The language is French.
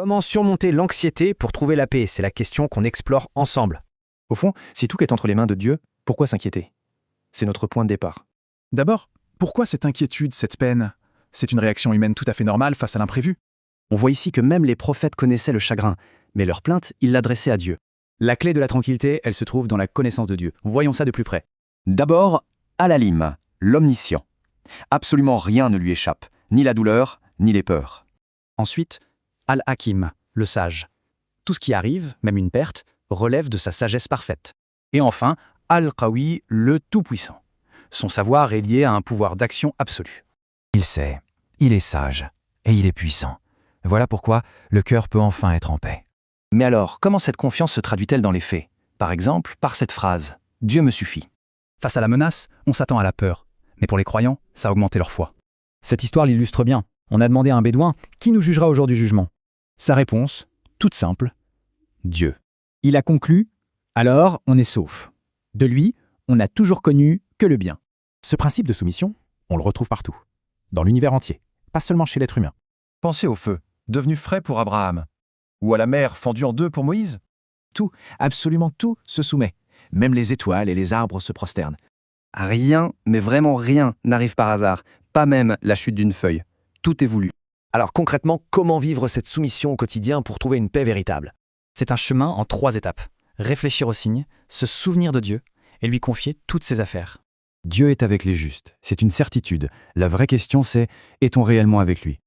Comment surmonter l'anxiété pour trouver la paix? C'est la question qu'on explore ensemble. Au fond, si tout est entre les mains de Dieu, pourquoi s'inquiéter? C'est notre point de départ. D'abord, pourquoi cette inquiétude, cette peine? C'est une réaction humaine tout à fait normale face à l'imprévu. On voit ici que même les prophètes connaissaient le chagrin, mais leur plainte, ils l'adressaient à Dieu. La clé de la tranquillité, elle se trouve dans la connaissance de Dieu. Voyons ça de plus près. D'abord, Al-Alim, l'omniscient. Absolument rien ne lui échappe, ni la douleur, ni les peurs. Ensuite, Al-Hakim, le sage. Tout ce qui arrive, même une perte, relève de sa sagesse parfaite. Et enfin, Al-Qawi, le Tout-Puissant. Son savoir est lié à un pouvoir d'action absolu. Il sait, il est sage, et il est puissant. Voilà pourquoi le cœur peut enfin être en paix. Mais alors, comment cette confiance se traduit-elle dans les faits? Par exemple, par cette phrase « Dieu me suffit ». Face à la menace, on s'attend à la peur. Mais pour les croyants, ça a augmenté leur foi. Cette histoire l'illustre bien. On a demandé à un bédouin qui nous jugera au jour du jugement. Sa réponse, toute simple, Dieu. Il a conclu « Alors, on est sauf. De lui, on n'a toujours connu que le bien. » Ce principe de soumission, on le retrouve partout, dans l'univers entier, pas seulement chez l'être humain. Pensez au feu, devenu frais pour Abraham. Ou à la mer fendue en deux pour Moïse. Tout, absolument tout, se soumet. Même les étoiles et les arbres se prosternent. Rien, mais vraiment rien, n'arrive par hasard. Pas même la chute d'une feuille. Tout est voulu. Alors concrètement, comment vivre cette soumission au quotidien pour trouver une paix véritable? C'est un chemin en 3 étapes. Réfléchir aux signes, se souvenir de Dieu et lui confier toutes ses affaires. Dieu est avec les justes, c'est une certitude. La vraie question c'est, est-on réellement avec lui?